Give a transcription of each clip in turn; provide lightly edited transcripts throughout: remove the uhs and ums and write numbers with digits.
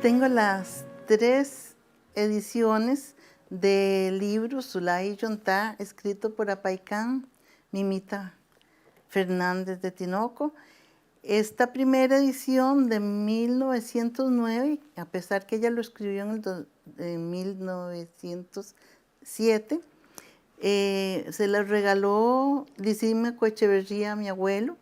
tengo las 3 ediciones del libro Sulay Yontá, escrito por Apaicán Mimita Fernández de Tinoco. Esta primera edición de 1909, a pesar que ella lo escribió en 1907, se la regaló Lisímaco Coecheverría a mi abuelo,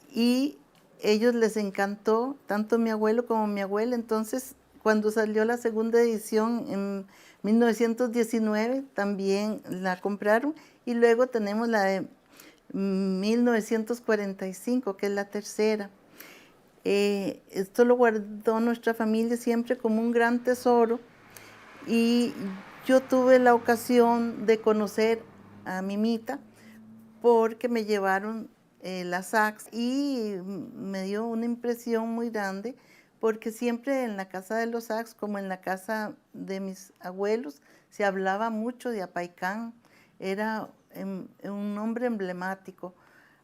y ellos les encantó, tanto mi abuelo como mi abuela. Entonces, cuando salió la segunda edición en 1919, también la compraron, y luego tenemos la de 1945, que es la tercera. Esto lo guardó nuestra familia siempre como un gran tesoro, y yo tuve la ocasión de conocer a Mimita porque me llevaron la Saks, y me dio una impresión muy grande, porque siempre en la casa de los Saks, como en la casa de mis abuelos, se hablaba mucho de Apaicán. Era un hombre emblemático,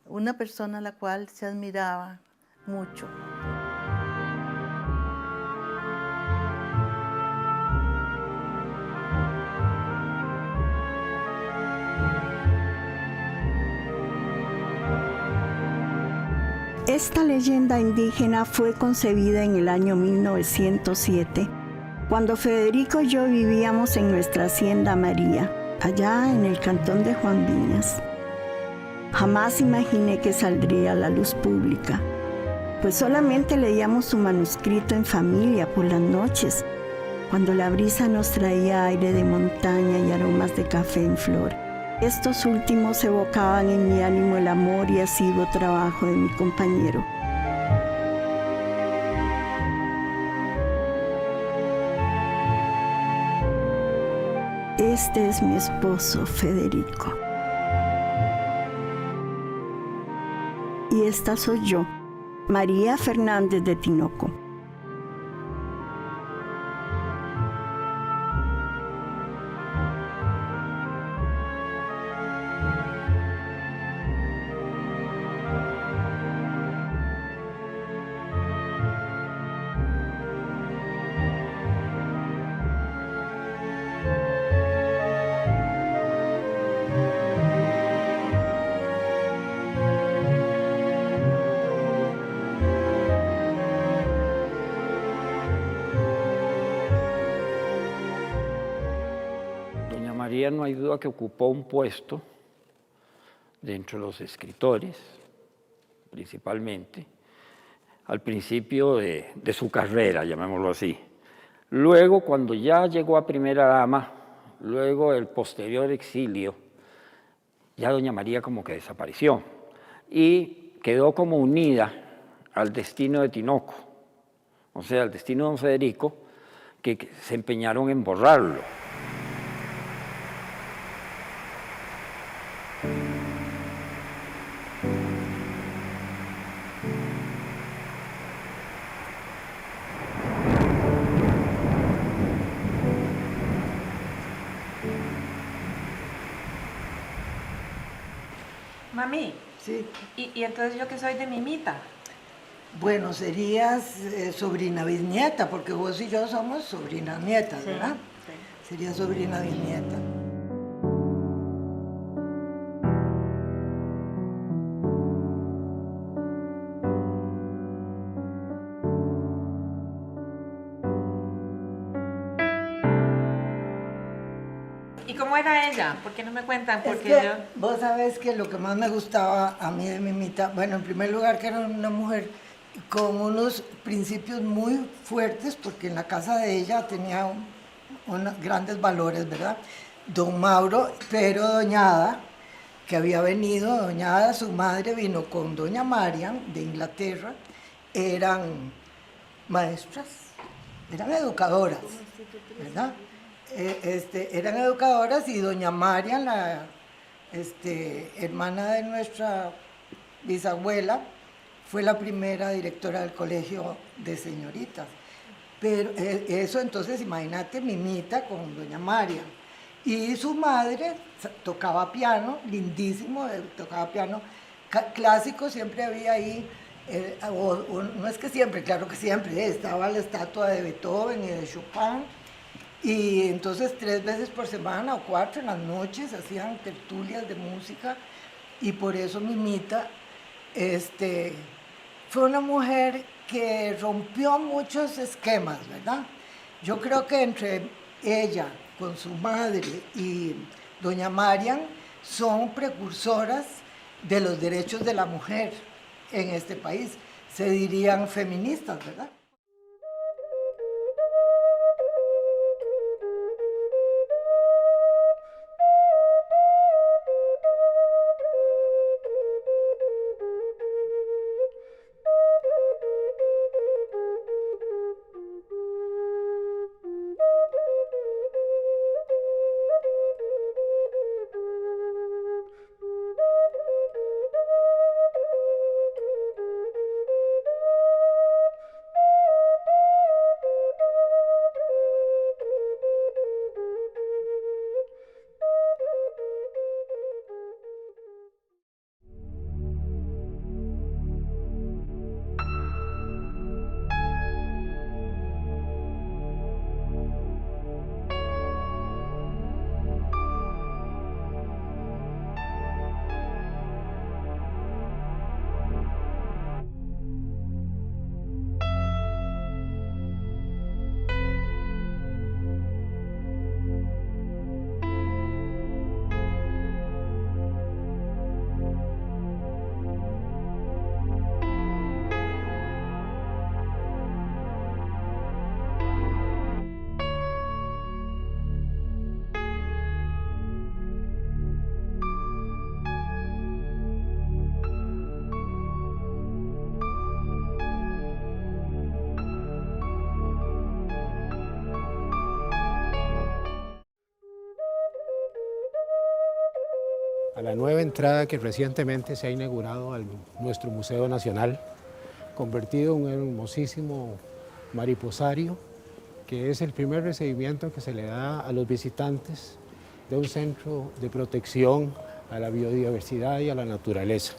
una persona a la cual se admiraba mucho. Esta leyenda indígena fue concebida en el año 1907, cuando Federico y yo vivíamos en nuestra hacienda María, allá en el cantón de Juan Viñas. Jamás imaginé que saldría a la luz pública, pues solamente leíamos su manuscrito en familia por las noches, cuando la brisa nos traía aire de montaña y aromas de café en flor. Estos últimos evocaban en mi ánimo el amor y asiduo trabajo de mi compañero. Este es mi esposo, Federico. Y esta soy yo, María Fernández de Tinoco. María, no hay duda que ocupó un puesto dentro de los escritores, principalmente, al principio de su carrera, llamémoslo así. Luego, cuando ya llegó a primera dama, luego el posterior exilio, ya doña María como que desapareció y quedó como unida al destino de Tinoco, o sea, al destino de don Federico, que se empeñaron en borrarlo. Mami, Sí. ¿Y entonces yo que soy de Mimita? Bueno, serías sobrina bisnieta, porque vos y yo somos sobrinas nietas, Sí, ¿verdad? sí. Sería sobrina bisnieta. ¿Y cómo era ella? ¿Por qué no me cuentan? Es Porque que yo... vos sabés que lo que más me gustaba a mí de Mimita, bueno, en primer lugar que era una mujer con unos principios muy fuertes, porque en la casa de ella tenía unos grandes valores, ¿verdad? Don Mauro, pero doña Ada, que había venido, doña Ada, su madre vino con doña Marian de Inglaterra, eran maestras, eran educadoras, ¿verdad? Eran educadoras, y doña Marian, la hermana de nuestra bisabuela, fue la primera directora del colegio de señoritas. Pero eso, entonces, imagínate, Mimita con doña María. Y su madre tocaba piano, lindísimo, tocaba piano clásico, siempre había ahí no es que siempre, claro que siempre, estaba la estatua de Beethoven y de Chopin, y entonces 3 veces por semana o 4 en las noches hacían tertulias de música, y por eso Mimita fue una mujer que rompió muchos esquemas, ¿verdad? Yo creo que entre ella, con su madre y doña Marian, son precursoras de los derechos de la mujer en este país. Se dirían feministas, ¿verdad? A la nueva entrada que recientemente se ha inaugurado a nuestro Museo Nacional, convertido en un hermosísimo mariposario, que es el primer recibimiento que se le da a los visitantes de un centro de protección a la biodiversidad y a la naturaleza.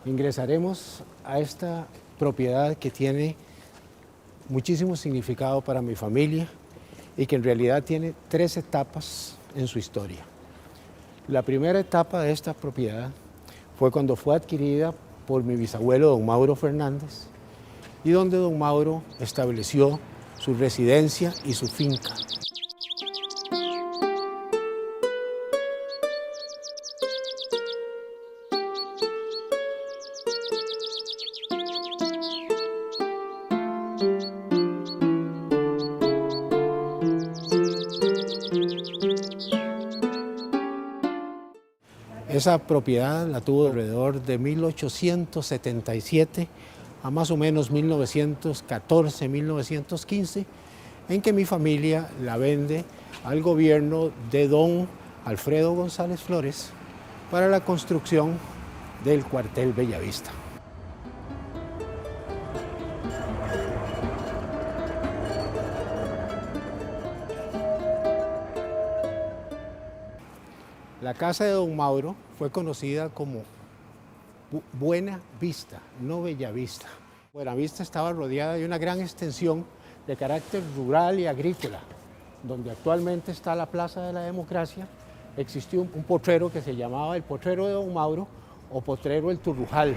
Ingresaremos a esta propiedad que tiene muchísimo significado para mi familia y que en realidad tiene 3 etapas en su historia. La primera etapa de esta propiedad fue cuando fue adquirida por mi bisabuelo don Mauro Fernández y donde don Mauro estableció su residencia y su finca. Esa propiedad la tuvo alrededor de 1877 a más o menos 1914, 1915, en que mi familia la vende al gobierno de don Alfredo González Flores para la construcción del cuartel Bellavista. La casa de don Mauro fue conocida como Buena Vista, no Bellavista. Buena Vista estaba rodeada de una gran extensión de carácter rural y agrícola, donde actualmente está la Plaza de la Democracia. Existió un potrero que se llamaba el Potrero de don Mauro o Potrero El Turrujal.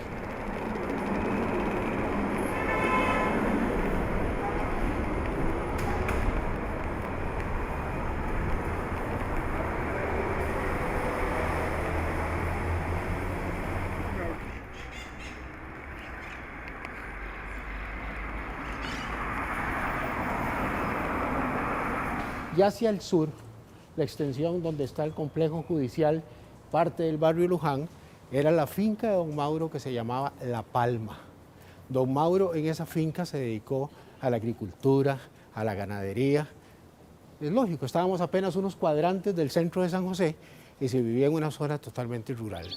Y hacia el sur, la extensión donde está el complejo judicial, parte del barrio Luján, era la finca de don Mauro que se llamaba La Palma. Don Mauro en esa finca se dedicó a la agricultura, a la ganadería. Es lógico, estábamos apenas unos cuadrantes del centro de San José y se vivía en una zona totalmente rural.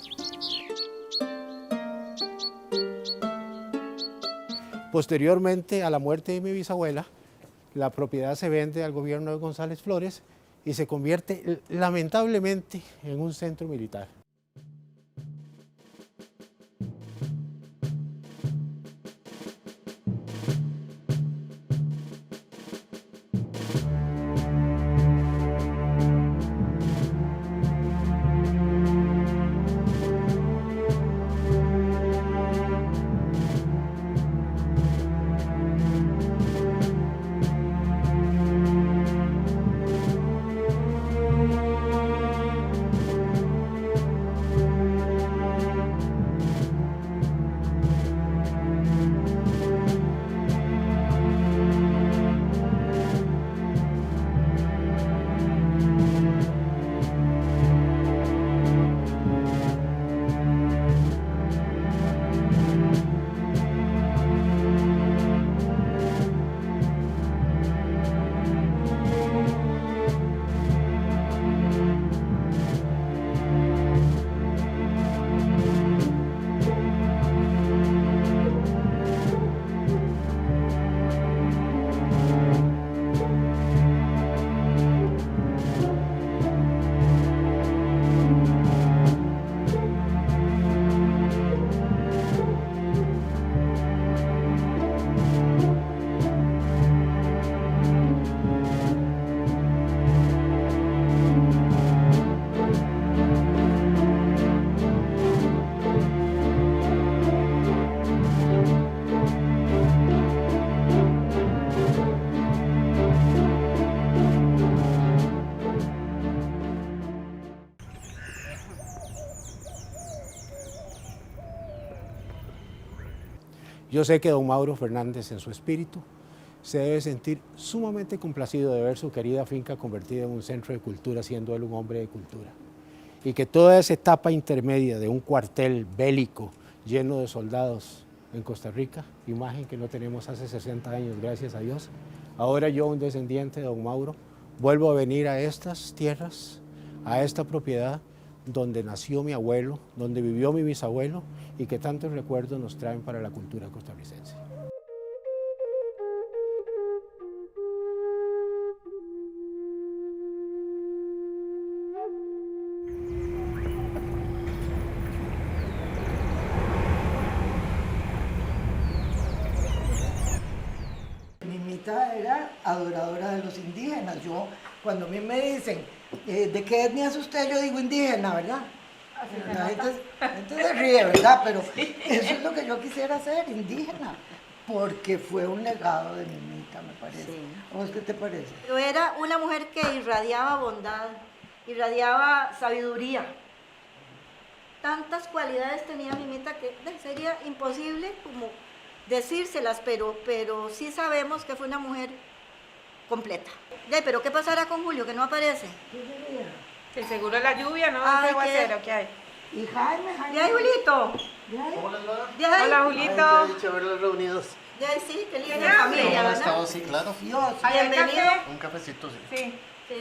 Posteriormente a la muerte de mi bisabuela, la propiedad se vende al gobierno de González Flores y se convierte lamentablemente en un centro militar. Yo sé que don Mauro Fernández en su espíritu se debe sentir sumamente complacido de ver su querida finca convertida en un centro de cultura, siendo él un hombre de cultura. Y que toda esa etapa intermedia de un cuartel bélico lleno de soldados en Costa Rica, imagen que no tenemos hace 60 años, gracias a Dios. Ahora yo, un descendiente de don Mauro, vuelvo a venir a estas tierras, a esta propiedad donde nació mi abuelo, donde vivió mi bisabuelo y que tantos recuerdos nos traen para la cultura costarricense. Mimita era adoradora de los indígenas. Yo, cuando a mí me dicen, ¿de qué etnia es usted? Yo digo indígena, ¿verdad? La gente se ríe, ¿verdad? Pero eso es lo que yo quisiera hacer, indígena, porque fue un legado de Mimita, me parece. Sí. ¿A vos qué te parece? Yo era una mujer que irradiaba bondad, irradiaba sabiduría. Tantas cualidades tenía Mimita que sería imposible como decírselas, pero sí sabemos que fue una mujer completa. Pero ¿qué pasará con Julio, que no aparece? Que seguro la lluvia, ¿no? Ay, ¿Qué aguacero que hay? Y Jaime. ¿Ya hay, Julito? ¿Cómo les va? ¿Ya hay? Hola, Julito. Ay, qué dicha verlos reunidos. Ya hay, sí, qué linda Ya, familia, ¿Cómo han ¿verdad? estado? Sí, claro. Dios. ¿Hay Bienvenido. café? Un cafecito, sí. Sí. Sí.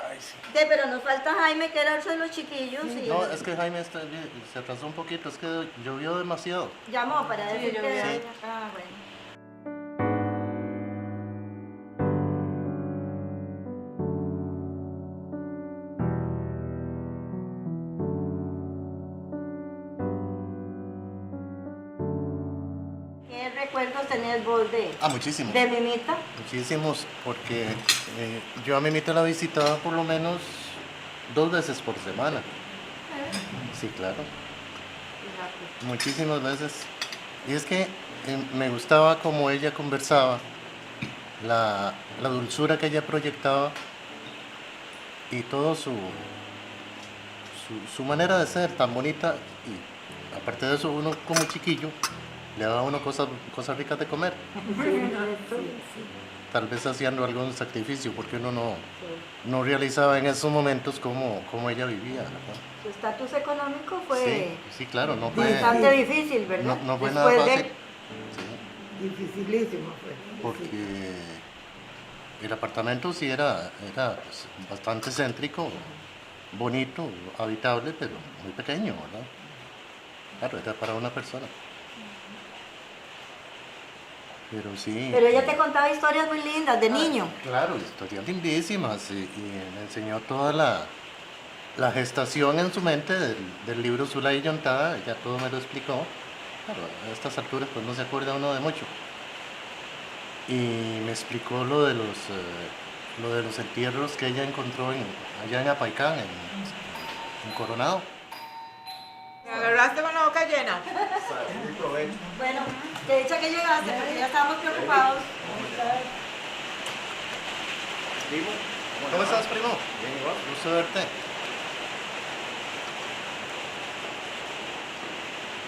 Ay, sí. Pero nos falta Jaime, que era el de los chiquillos. Y No, es que Jaime se atrasó un poquito, es que llovió demasiado. llamó para Sí, decir yo que... vi. Ah, bueno. ¿Qué recuerdos tenés vos Muchísimos. de Mimita? Muchísimos, porque yo a Mimita la visitaba por lo menos 2 veces por semana. Sí, claro. Muchísimas veces. Y es que me gustaba cómo ella conversaba, la dulzura que ella proyectaba y todo su manera de ser tan bonita. Y aparte de eso, uno como chiquillo le daba a uno cosas ricas de comer. Tal vez haciendo algún sacrificio, porque uno no realizaba en esos momentos cómo ella vivía, ¿verdad? Su estatus económico fue Sí, claro, no fue, bastante difícil, ¿verdad? no fue nada Después fácil. de... Dificilísimo fue. Porque el apartamento sí era pues, bastante céntrico, bonito, habitable, pero muy pequeño, ¿verdad? Claro, era para una persona. Pero sí. Pero ella te contaba historias muy lindas de niño. Claro, historias lindísimas y me enseñó toda la gestación en su mente del libro Zula y Yontada, ella todo me lo explicó. Claro, a estas alturas pues no se acuerda uno de mucho. Y me explicó lo de los entierros que ella encontró allá en Apaicán, en Coronado. Me agarraste con la boca llena. Bueno, te dicha que llegaste porque ya estábamos preocupados. ¿Cómo estás, primo? Bien, igual. Gusto verte.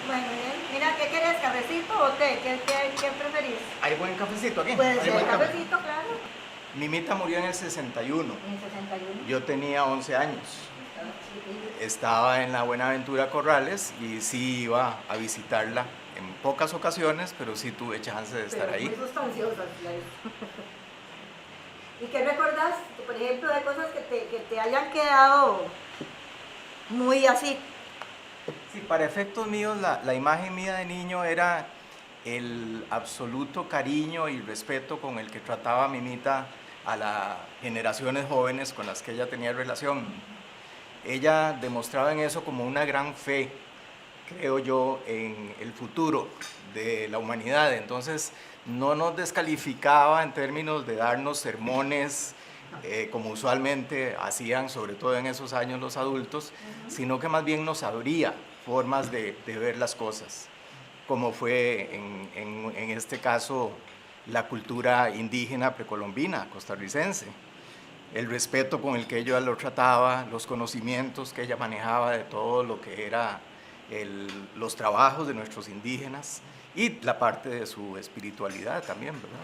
Bueno, bien. Mira, ¿qué querés? ¿Cafecito o té? ¿Qué preferís? ¿Hay buen cafecito aquí? Puede ¿Hay ser buen café? cafecito, claro. Mimita murió en el 61. En el 61. Yo tenía 11 años. Estaba en la Buenaventura Corrales y sí iba a visitarla en pocas ocasiones, pero sí tuve chance de estar ahí. Muy sustanciosas, claro. ¿Y qué recordás, por ejemplo, de cosas que te hayan quedado muy así? Sí, para efectos míos, la imagen mía de niño era el absoluto cariño y respeto con el que trataba Mimita a las generaciones jóvenes con las que ella tenía relación. Ella demostraba en eso como una gran fe, creo yo, en el futuro de la humanidad. Entonces, no nos descalificaba en términos de darnos sermones, como usualmente hacían, sobre todo en esos años los adultos, sino que más bien nos abría formas de ver las cosas, como fue en este caso la cultura indígena precolombina, costarricense, el respeto con el que ella lo trataba, los conocimientos que ella manejaba de todo lo que era los trabajos de nuestros indígenas y la parte de su espiritualidad también, ¿verdad?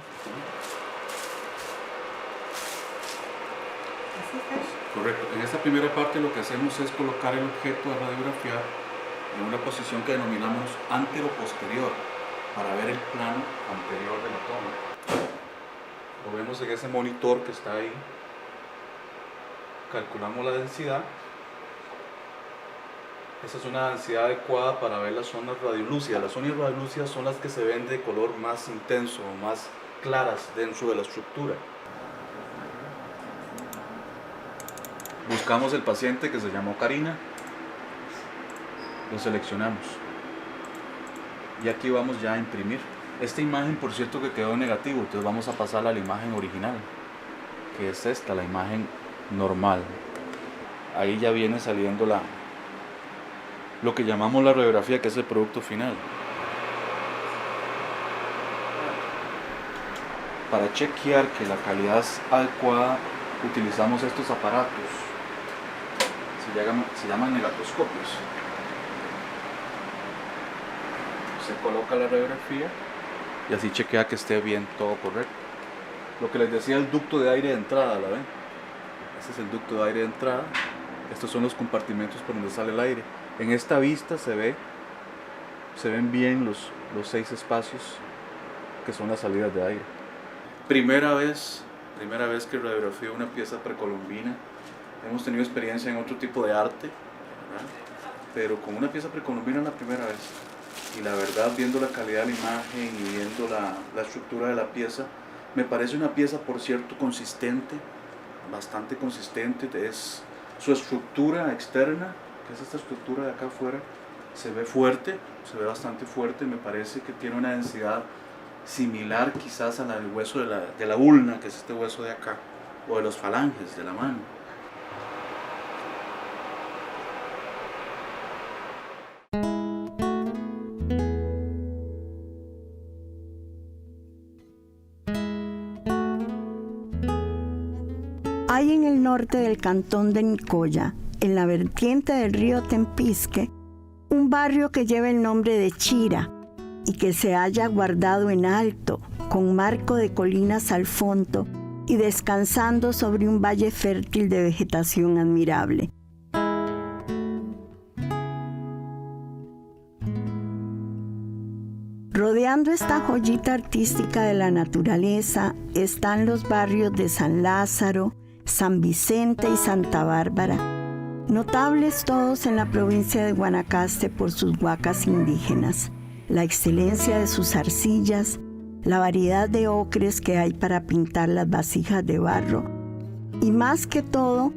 Correcto. En esta primera parte lo que hacemos es colocar el objeto a radiografiar en una posición que denominamos antero-posterior para ver el plano anterior de la toma. Lo vemos en ese monitor que está ahí. Calculamos la densidad. Esa es una densidad adecuada para ver las zonas radiolúcidas. Las zonas radiolúcidas son las que se ven de color más intenso, más claras dentro de la estructura. Buscamos el paciente que se llamó Karina, lo seleccionamos y aquí vamos ya a imprimir. Esta imagen, por cierto, que quedó en negativo, entonces vamos a pasar a la imagen original, que es esta, la imagen normal. Ahí ya viene saliendo lo que llamamos la radiografía, que es el producto final. Para chequear que la calidad es adecuada, utilizamos estos aparatos. Se llaman negatoscopios. Se coloca la radiografía y así chequea que esté bien todo correcto. Lo que les decía, el ducto de aire de entrada, ¿la ven? Este es el ducto de aire de entrada. Estos son los compartimentos por donde sale el aire. En esta vista se ven bien los 6 espacios que son las salidas de aire. Primera vez que radiografío una pieza precolombina. Hemos tenido experiencia en otro tipo de arte, ¿verdad? Pero con una pieza precolombina es la primera vez. Y la verdad, viendo la calidad de la imagen y viendo la estructura de la pieza, me parece una pieza, por cierto, consistente, bastante consistente. Es su estructura externa, que es esta estructura de acá afuera, se ve fuerte, se ve bastante fuerte. Me parece que tiene una densidad similar quizás a la del hueso de la ulna, que es este hueso de acá, o de los falanges de la mano. Hay en el norte del cantón de Nicoya, en la vertiente del río Tempisque, un barrio que lleva el nombre de Chira y que se halla guardado en alto, con marco de colinas al fondo y descansando sobre un valle fértil de vegetación admirable. Rodeando esta joyita artística de la naturaleza están los barrios de San Lázaro, San Vicente y Santa Bárbara, notables todos en la provincia de Guanacaste por sus huacas indígenas, la excelencia de sus arcillas, la variedad de ocres que hay para pintar las vasijas de barro y más que todo,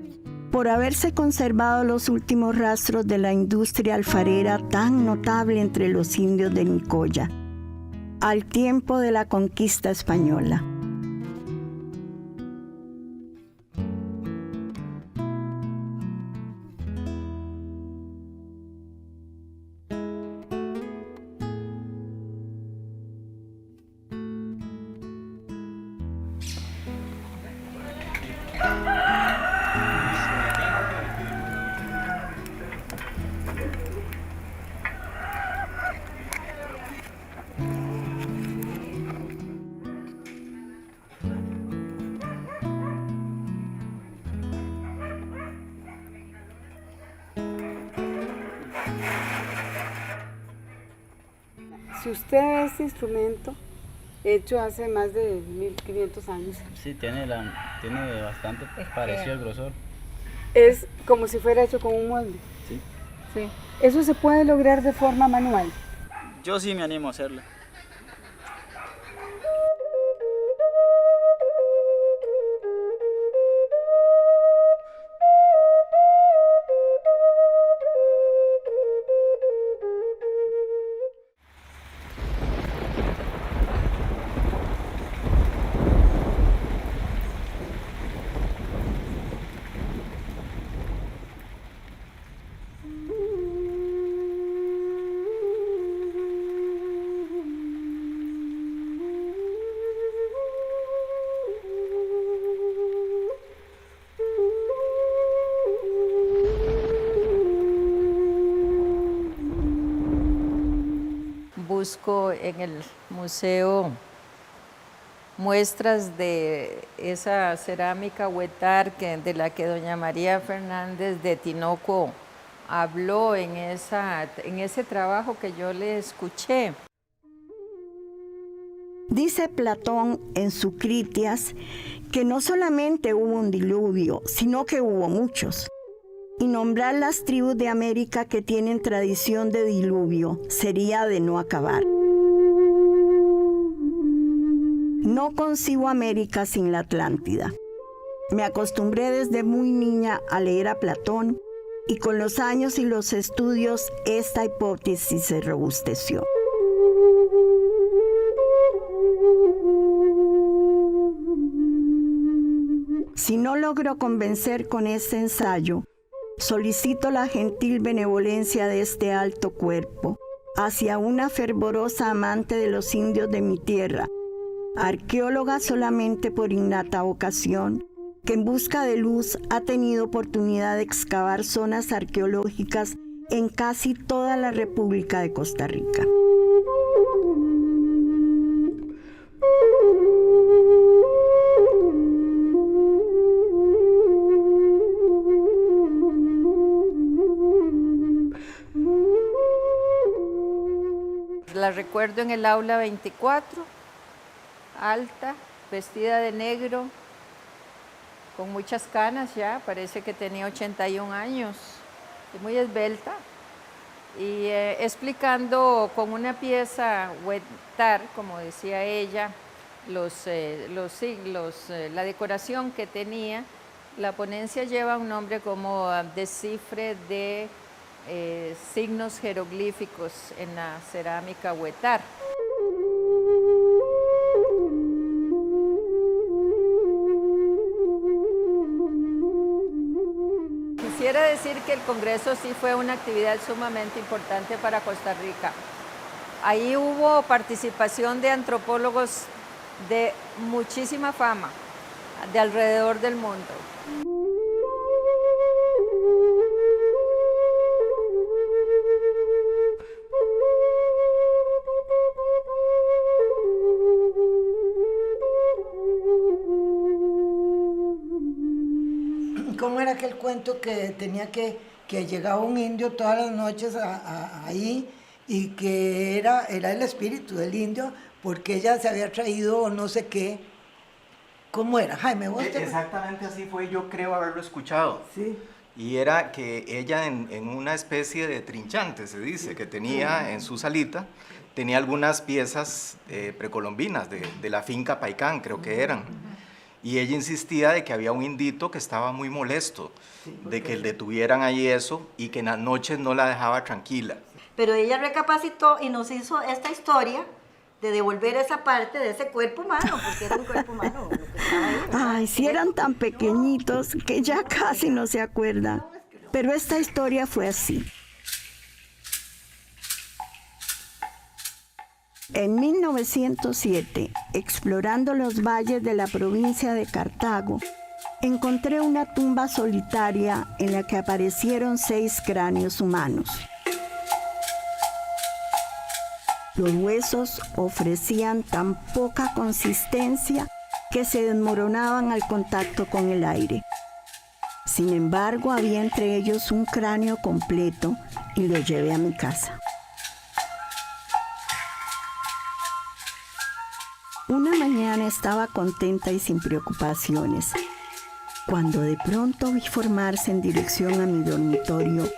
por haberse conservado los últimos rastros de la industria alfarera tan notable entre los indios de Nicoya, al tiempo de la conquista española. Si usted ve este instrumento, hecho hace más de 1500 años. Sí, tiene bastante parecido al grosor. Es como si fuera hecho con un molde. Sí. Sí. ¿Eso se puede lograr de forma manual? Yo sí me animo a hacerlo. busco en el museo muestras de esa cerámica huetar de la que doña María Fernández de Tinoco habló en ese trabajo que yo le escuché. Dice Platón en su Critias que no solamente hubo un diluvio, sino que hubo muchos. Y nombrar las tribus de América que tienen tradición de diluvio sería de no acabar. No concibo América sin la Atlántida. Me acostumbré desde muy niña a leer a Platón y con los años y los estudios esta hipótesis se robusteció. Si no logro convencer con este ensayo, solicito la gentil benevolencia de este alto cuerpo hacia una fervorosa amante de los indios de mi tierra, arqueóloga solamente por innata vocación, que en busca de luz ha tenido oportunidad de excavar zonas arqueológicas en casi toda la República de Costa Rica. La recuerdo en el aula 24, alta, vestida de negro, con muchas canas ya, parece que tenía 81 años, muy esbelta, y explicando con una pieza huetar, como decía ella, los siglos, la decoración que tenía. La ponencia lleva un nombre como descifre de signos jeroglíficos en la cerámica huetar. Quisiera decir que el Congreso sí fue una actividad sumamente importante para Costa Rica. Ahí hubo participación de antropólogos de muchísima fama, de alrededor del mundo. ¿Cómo era aquel cuento que tenía que llegaba un indio todas las noches ahí y que era el espíritu del indio porque ella se había traído no sé qué? ¿Cómo era, Jaime? Exactamente así fue, yo creo haberlo escuchado. Sí. Y era que ella en una especie de trinchante, se dice, que tenía en su salita, tenía algunas piezas precolombinas de la finca Paicán, creo que eran. Y ella insistía de que había un indito que estaba muy molesto, de que le tuvieran ahí eso y que en las noches no la dejaba tranquila. Pero ella recapacitó y nos hizo esta historia de devolver esa parte de ese cuerpo humano, porque era un cuerpo humano. Ay, si eran tan pequeñitos que ya casi no se acuerdan. Pero esta historia fue así. En 1907, explorando los valles de la provincia de Cartago, encontré una tumba solitaria en la que aparecieron 6 cráneos humanos. Los huesos ofrecían tan poca consistencia que se desmoronaban al contacto con el aire. Sin embargo, había entre ellos un cráneo completo y lo llevé a mi casa. Una mañana estaba contenta y sin preocupaciones, cuando de pronto vi formarse en dirección a mi dormitorio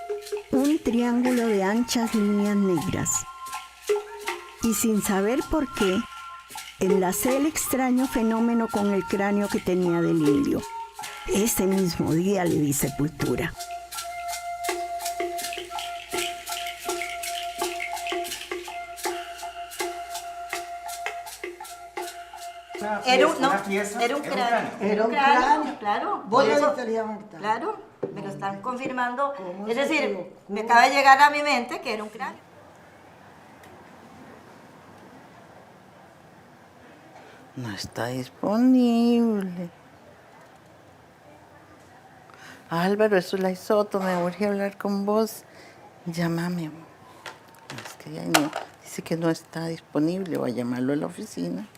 un triángulo de anchas líneas negras. Y sin saber por qué, enlacé el extraño fenómeno con el cráneo que tenía del indio. Ese mismo día le di sepultura. Era un cráneo. Era un cráneo. Claro. Vos por lo eso, estarías mortal. claro, me lo están confirmando. ¿Cómo Es se decir, te ocurre? me acaba de llegar a mi mente que era un cráneo. No está disponible. Álvaro, es Zulay Soto, me urge hablar con vos. Llámame. Es que ya no. dice que no está disponible, voy a llamarlo a la oficina.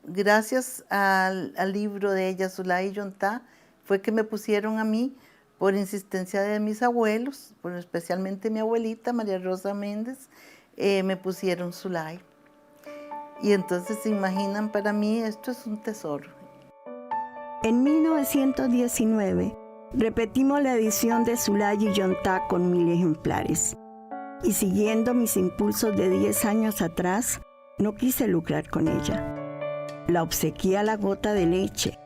Gracias al libro de ella, Zulay Yontá, fue que me pusieron a mí, por insistencia de mis abuelos, especialmente mi abuelita, María Rosa Méndez, me pusieron Zulay. Y entonces se imaginan, para mí esto es un tesoro. En 1919 repetimos la edición de Zulay Yontá con 1000 ejemplares. Y siguiendo mis impulsos de 10 años atrás, no quise lucrar con ella. La obsequié a la gota de leche,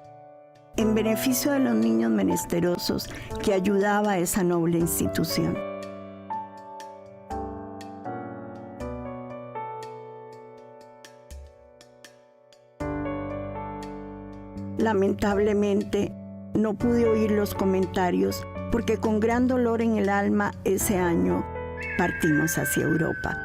en beneficio de los niños menesterosos que ayudaba a esa noble institución. Lamentablemente, no pude oír los comentarios porque con gran dolor en el alma ese año partimos hacia Europa.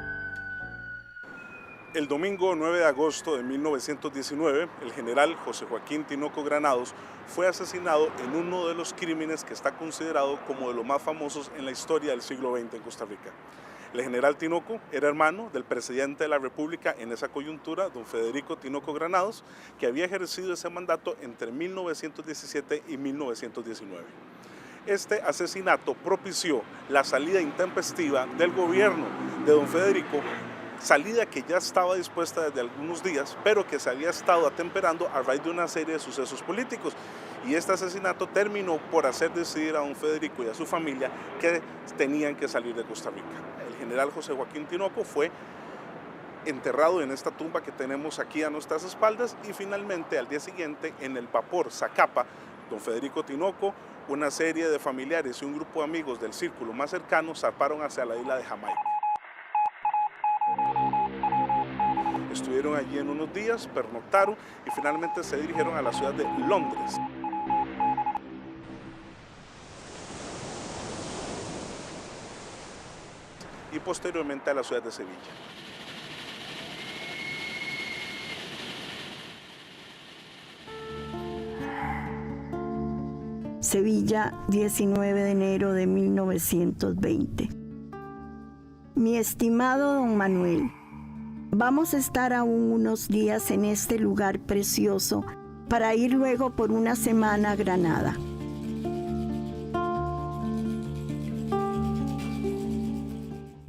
El domingo 9 de agosto de 1919, el general José Joaquín Tinoco Granados fue asesinado en uno de los crímenes que está considerado como de los más famosos en la historia del siglo XX en Costa Rica. El general Tinoco era hermano del presidente de la República en esa coyuntura, don Federico Tinoco Granados, que había ejercido ese mandato entre 1917 y 1919. Este asesinato propició la salida intempestiva del gobierno de don Federico, salida que ya estaba dispuesta desde algunos días, pero que se había estado atemperando a raíz de una serie de sucesos políticos. Y este asesinato terminó por hacer decidir a don Federico y a su familia que tenían que salir de Costa Rica. El general José Joaquín Tinoco fue enterrado en esta tumba que tenemos aquí a nuestras espaldas y finalmente al día siguiente en el vapor Zacapa, don Federico Tinoco, una serie de familiares y un grupo de amigos del círculo más cercano zarparon hacia la isla de Jamaica. Estuvieron allí en unos días, pernoctaron y finalmente se dirigieron a la ciudad de Londres. Y posteriormente a la ciudad de Sevilla. Sevilla, 19 de enero de 1920. Mi estimado don Manuel, vamos a estar aún unos días en este lugar precioso para ir luego por una semana a Granada.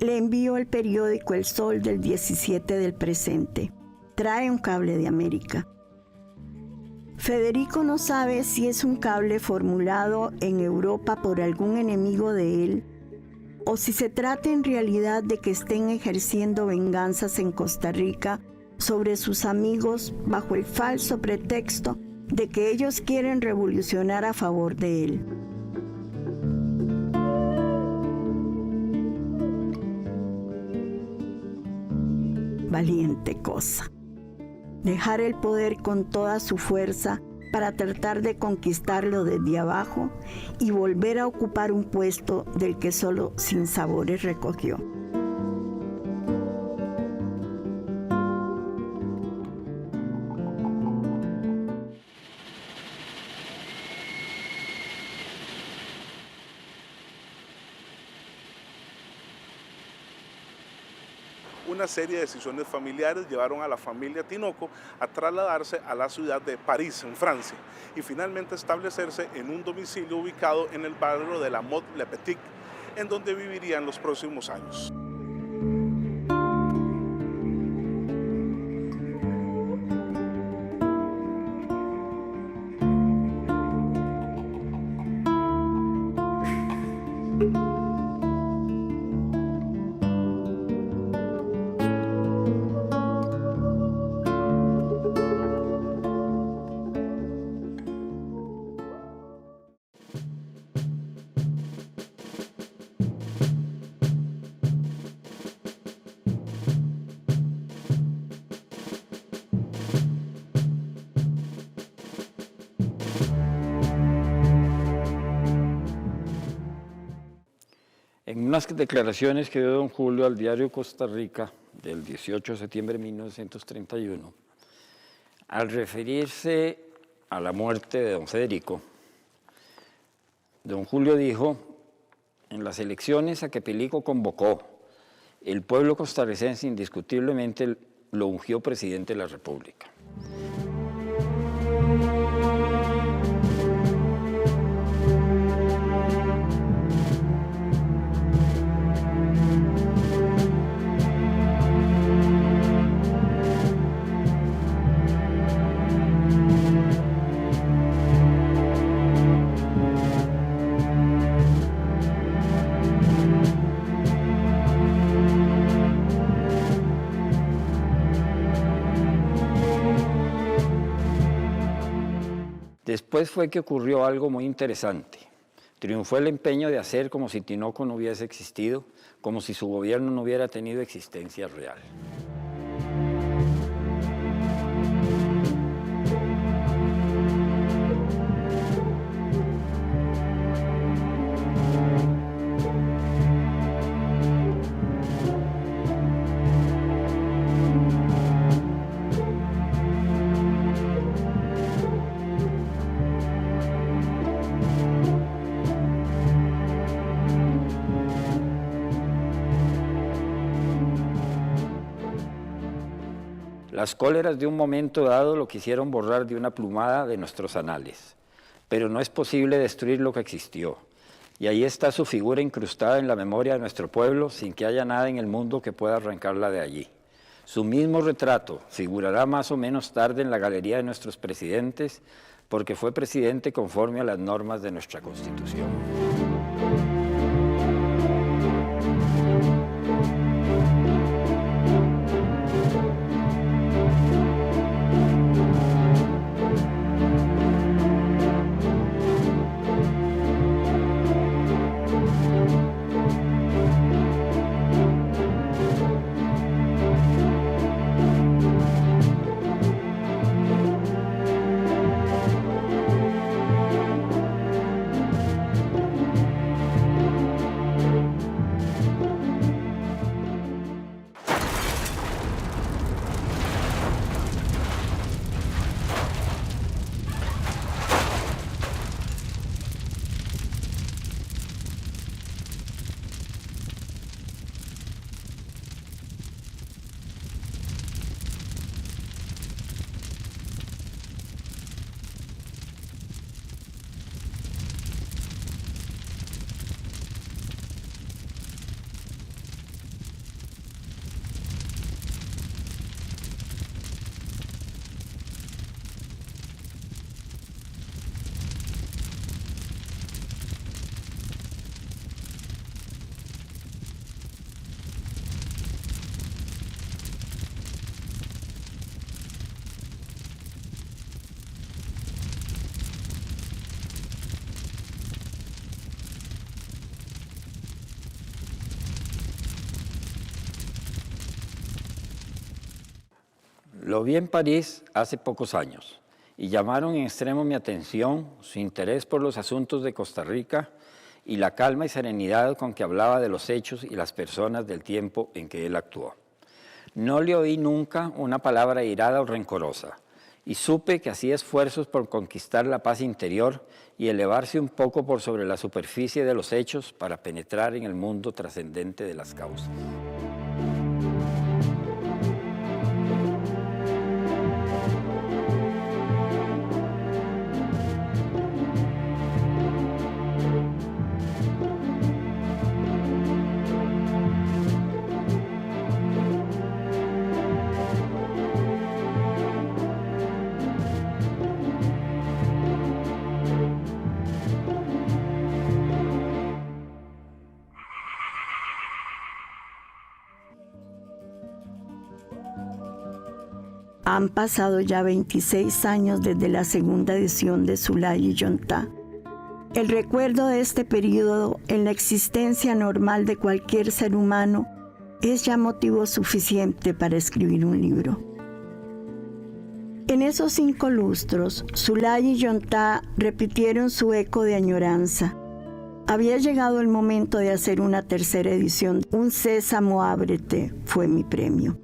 Le envío el periódico El Sol del 17 del presente. Trae un cable de América. Federico no sabe si es un cable formulado en Europa por algún enemigo de él o si se trata en realidad de que estén ejerciendo venganzas en Costa Rica sobre sus amigos bajo el falso pretexto de que ellos quieren revolucionar a favor de él. Valiente cosa. Dejar el poder con toda su fuerza para tratar de conquistarlo desde abajo y volver a ocupar un puesto del que solo sinsabores recogió. Una serie de decisiones familiares llevaron a la familia Tinoco a trasladarse a la ciudad de París, en Francia, y finalmente establecerse en un domicilio ubicado en el barrio de la Motte-le-Petit, en donde vivirían los próximos años. En unas declaraciones que dio don Julio al diario Costa Rica del 18 de septiembre de 1931, al referirse a la muerte de don Federico, don Julio dijo en las elecciones a que Pilico convocó, el pueblo costarricense indiscutiblemente lo ungió presidente de la República. Después fue que ocurrió algo muy interesante. Triunfó el empeño de hacer como si Tinoco no hubiese existido, como si su gobierno no hubiera tenido existencia real. Las cóleras de un momento dado lo quisieron borrar de una plumada de nuestros anales, pero no es posible destruir lo que existió, y ahí está su figura incrustada en la memoria de nuestro pueblo sin que haya nada en el mundo que pueda arrancarla de allí. Su mismo retrato figurará más o menos tarde en la galería de nuestros presidentes, porque fue presidente conforme a las normas de nuestra Constitución. Lo vi en París hace pocos años y llamaron en extremo mi atención su interés por los asuntos de Costa Rica y la calma y serenidad con que hablaba de los hechos y las personas del tiempo en que él actuó. No le oí nunca una palabra irada o rencorosa y supe que hacía esfuerzos por conquistar la paz interior y elevarse un poco por sobre la superficie de los hechos para penetrar en el mundo trascendente de las causas. Han pasado ya 26 años desde la segunda edición de Zulay y Yontá. El recuerdo de este periodo en la existencia normal de cualquier ser humano es ya motivo suficiente para escribir un libro. En esos 5 lustros, Zulay y Yontá repitieron su eco de añoranza. Había llegado el momento de hacer una tercera edición. Un Sésamo, ábrete fue mi premio.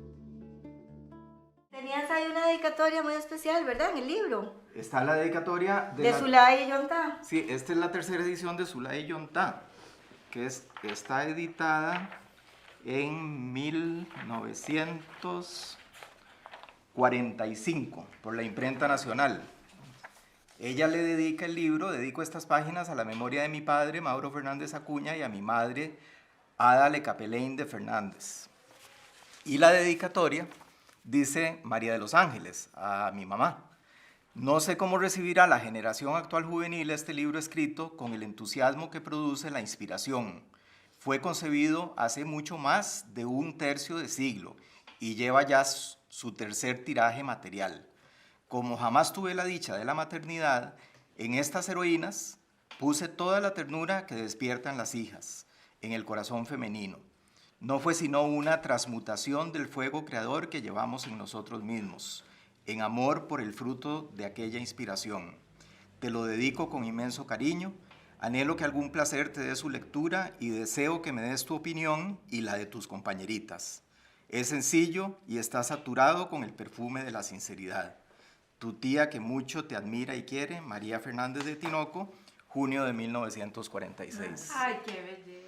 Tenías ahí una dedicatoria muy especial, ¿verdad? En el libro. Está la dedicatoria de Zulay y Yontá. Sí, esta es la tercera edición de Zulay y Yontá. que está editada en 1945 por la Imprenta Nacional. Ella le dedica el libro, dedico estas páginas a la memoria de mi padre, Mauro Fernández Acuña, y a mi madre, Ada Lecapelain de Fernández. Y la dedicatoria dice María de los Ángeles, a mi mamá. No sé cómo recibirá la generación actual juvenil este libro escrito con el entusiasmo que produce la inspiración. Fue concebido hace mucho más de un tercio de siglo y lleva ya su tercer tiraje material. Como jamás tuve la dicha de la maternidad, en estas heroínas puse toda la ternura que despiertan las hijas en el corazón femenino. No fue sino una transmutación del fuego creador que llevamos en nosotros mismos, en amor por el fruto de aquella inspiración. Te lo dedico con inmenso cariño, anhelo que algún placer te dé su lectura y deseo que me des tu opinión y la de tus compañeritas. Es sencillo y está saturado con el perfume de la sinceridad. Tu tía que mucho te admira y quiere, María Fernández de Tinoco, junio de 1946. Ay, qué belleza.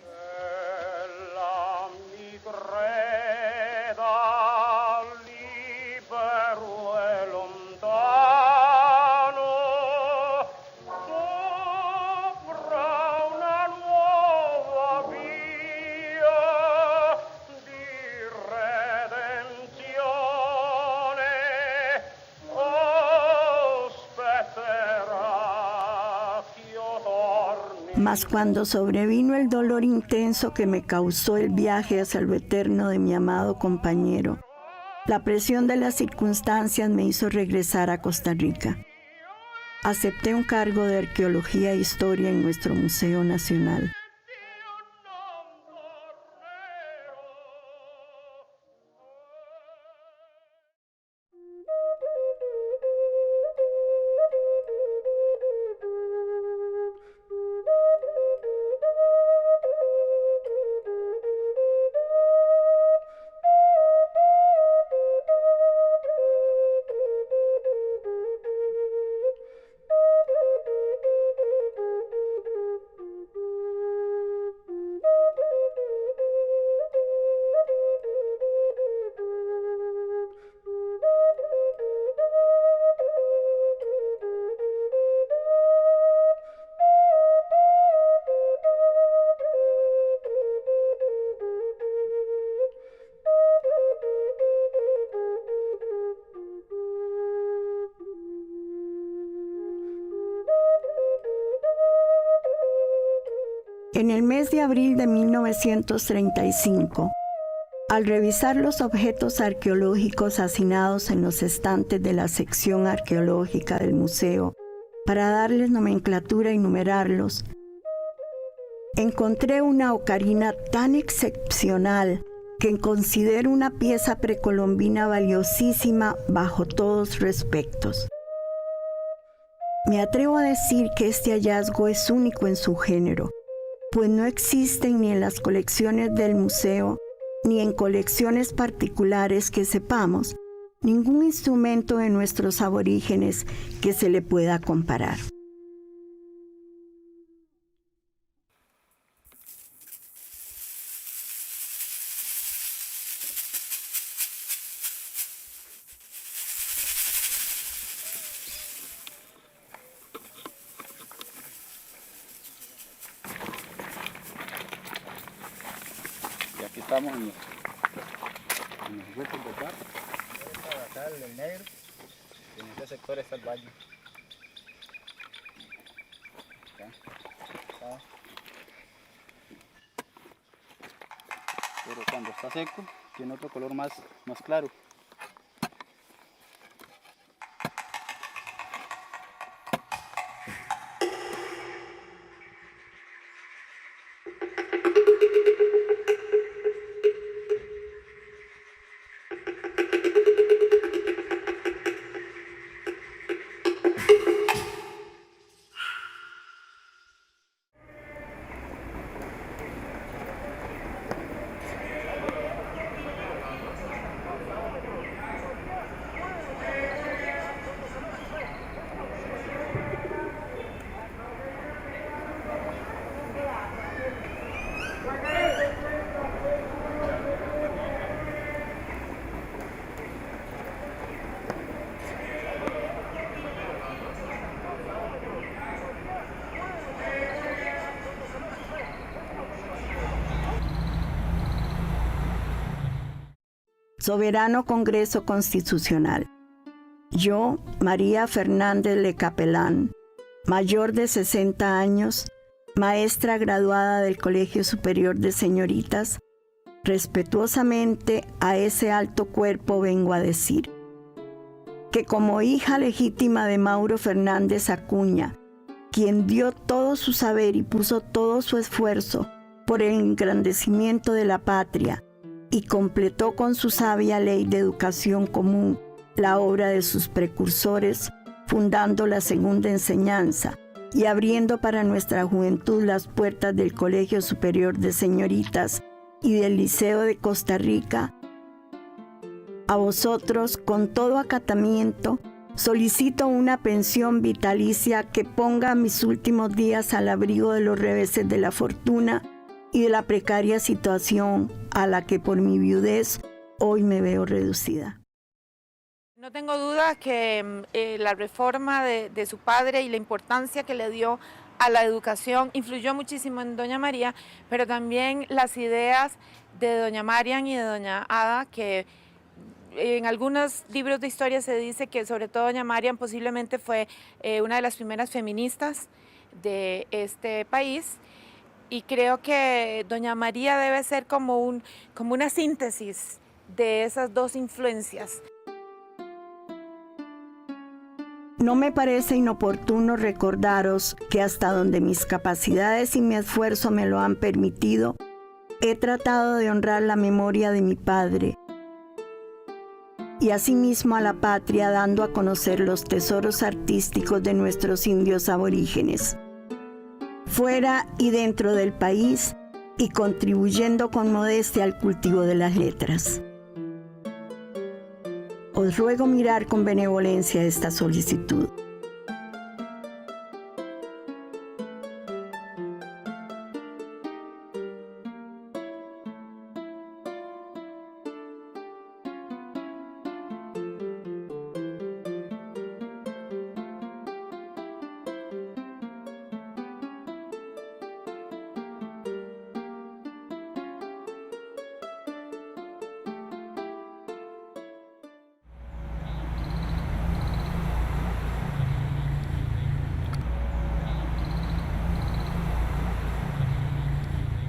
Mas cuando sobrevino el dolor intenso que me causó el viaje hacia lo eterno de mi amado compañero, la presión de las circunstancias me hizo regresar a Costa Rica. Acepté un cargo de arqueología e historia en nuestro Museo Nacional. En el mes de abril de 1935, al revisar los objetos arqueológicos hacinados en los estantes de la sección arqueológica del museo, para darles nomenclatura y numerarlos, encontré una ocarina tan excepcional que considero una pieza precolombina valiosísima bajo todos respectos. Me atrevo a decir que este hallazgo es único en su género, pues no existen ni en las colecciones del museo, ni en colecciones particulares que sepamos, ningún instrumento de nuestros aborígenes que se le pueda comparar. Estamos en los huecos del bar. Acá el negro, en este sector está el valle. Acá. Pero cuando está seco, tiene otro color más claro. Soberano Congreso Constitucional. Yo, María Fernández Lecapelán, mayor de 60 años, maestra graduada del Colegio Superior de Señoritas, respetuosamente a ese alto cuerpo vengo a decir que como hija legítima de Mauro Fernández Acuña, quien dio todo su saber y puso todo su esfuerzo por el engrandecimiento de la patria y completó con su sabia ley de educación común la obra de sus precursores, fundando la segunda enseñanza y abriendo para nuestra juventud las puertas del Colegio Superior de Señoritas y del Liceo de Costa Rica, a vosotros, con todo acatamiento, solicito una pensión vitalicia que ponga mis últimos días al abrigo de los reveses de la fortuna y de la precaria situación a la que por mi viudez hoy me veo reducida. No tengo duda que la reforma de su padre y la importancia que le dio a la educación influyó muchísimo en doña María, pero también las ideas de doña Marian y de doña Ada, que en algunos libros de historia se dice que sobre todo doña Marian posiblemente fue una de las primeras feministas de este país, y creo que doña María debe ser como una síntesis de esas dos influencias. No me parece inoportuno recordaros que hasta donde mis capacidades y mi esfuerzo me lo han permitido, he tratado de honrar la memoria de mi padre y asimismo a la patria, dando a conocer los tesoros artísticos de nuestros indios aborígenes, fuera y dentro del país, y contribuyendo con modestia al cultivo de las letras. Os ruego mirar con benevolencia esta solicitud.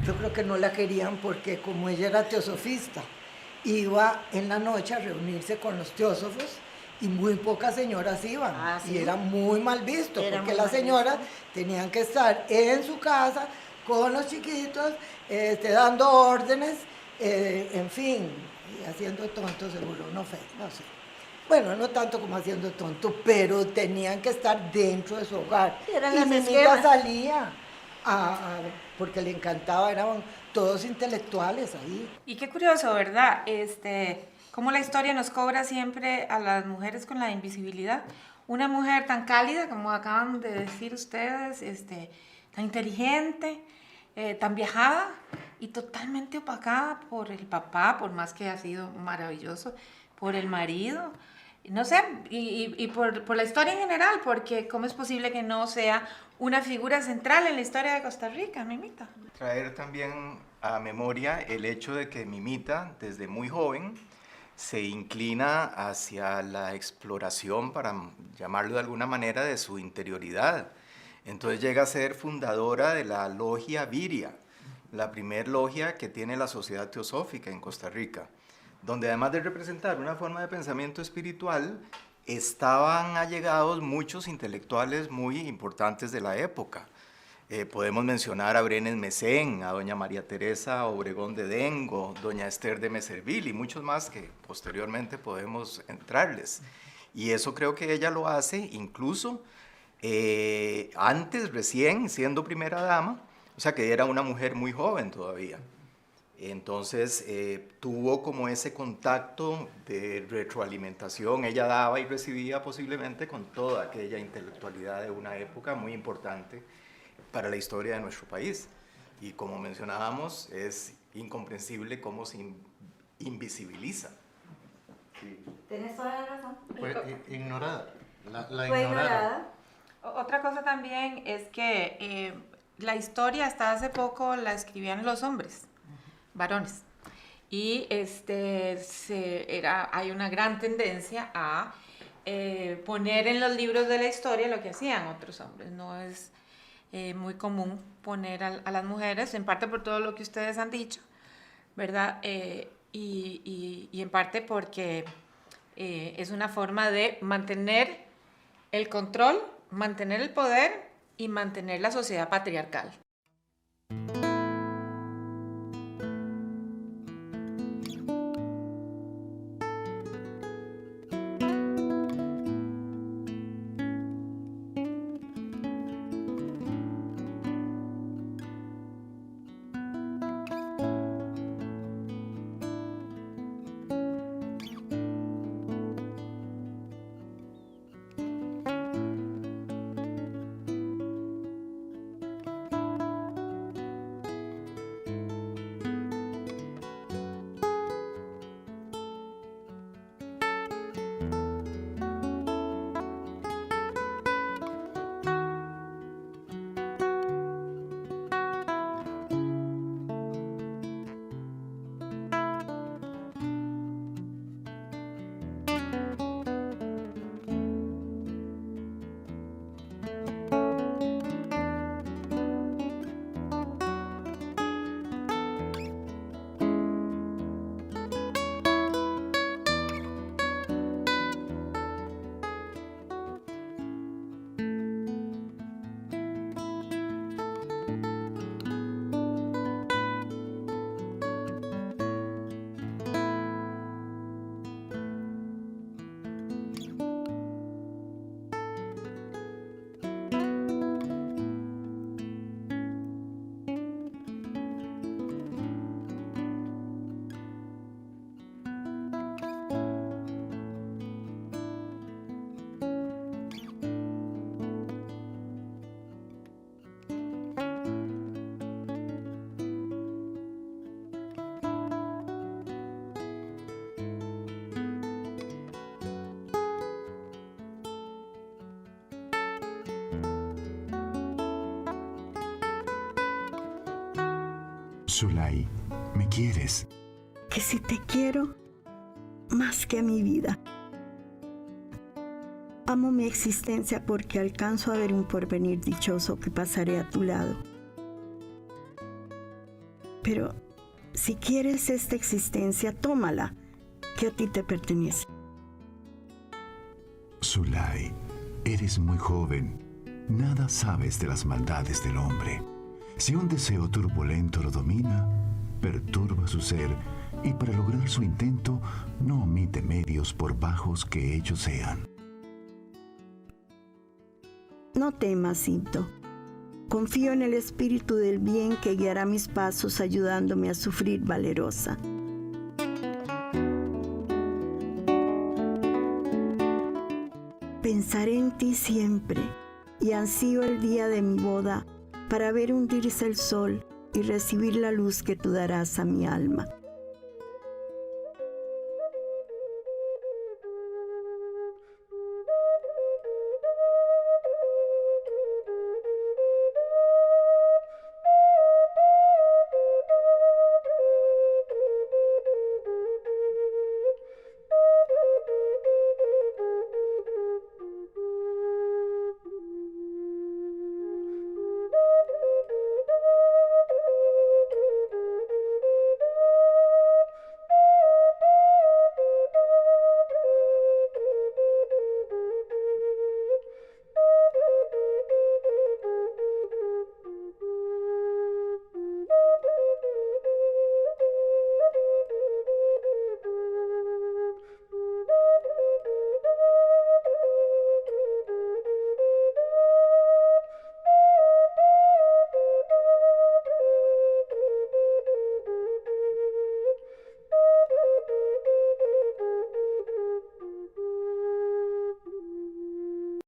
Yo creo que no la querían porque como ella era teosofista, iba en la noche a reunirse con los teósofos y muy pocas señoras iban. ¿Sí? Y era muy mal visto, Era porque muy las mal señoras tenían que estar en su casa con los chiquitos, dando órdenes, en fin, y haciendo tonto seguro, no sé. Bueno, no tanto como haciendo tonto, pero tenían que estar dentro de su hogar. Eran y las mi esquemas. amiga salía porque le encantaba, eran todos intelectuales ahí. Y qué curioso, ¿verdad? Cómo la historia nos cobra siempre a las mujeres con la invisibilidad. Una mujer tan cálida, como acaban de decir ustedes, tan inteligente, tan viajada y totalmente opacada por el papá, por más que ha sido maravilloso, por el marido, no sé, y por la historia en general, porque ¿cómo es posible que no sea una figura central en la historia de Costa Rica, Mimita? Traer también a memoria el hecho de que Mimita, desde muy joven, se inclina hacia la exploración, para llamarlo de alguna manera, de su interioridad. Entonces llega a ser fundadora de la Logia Viria, la primer logia que tiene la Sociedad Teosófica en Costa Rica, donde además de representar una forma de pensamiento espiritual, estaban allegados muchos intelectuales muy importantes de la época. Podemos mencionar a Brenes Mesén, a doña María Teresa Obregón de Dengo, doña Esther de Meservil y muchos más que posteriormente podemos entrarles. Y eso creo que ella lo hace incluso antes, recién, siendo primera dama, o sea que era una mujer muy joven todavía. Entonces tuvo como ese contacto de retroalimentación, ella daba y recibía posiblemente con toda aquella intelectualidad de una época muy importante para la historia de nuestro país. Y como mencionábamos, es incomprensible cómo se invisibiliza. Sí. Tienes toda la razón. Fue ignorada, la Fue ignoraron. ignorada. Otra cosa también es que la historia hasta hace poco la escribían los hombres, varones. y hay una gran tendencia a poner en los libros de la historia lo que hacían otros hombres. No es muy común poner a las mujeres, en parte por todo lo que ustedes han dicho, ¿verdad? Y en parte porque es una forma de mantener el control, mantener el poder y mantener la sociedad patriarcal. Zulay, ¿me quieres? Que si te quiero más que a mi vida. Amo mi existencia porque alcanzo a ver un porvenir dichoso que pasaré a tu lado. Pero si quieres esta existencia, tómala, que a ti te pertenece. Zulay, eres muy joven. Nada sabes de las maldades del hombre. Si un deseo turbulento lo domina, perturba su ser y para lograr su intento no omite medios por bajos que ellos sean. No temas, Cinto. Confío en el espíritu del bien que guiará mis pasos ayudándome a sufrir valerosa. Pensaré en ti siempre y ansío el día de mi boda para ver hundirse el sol y recibir la luz que tú darás a mi alma.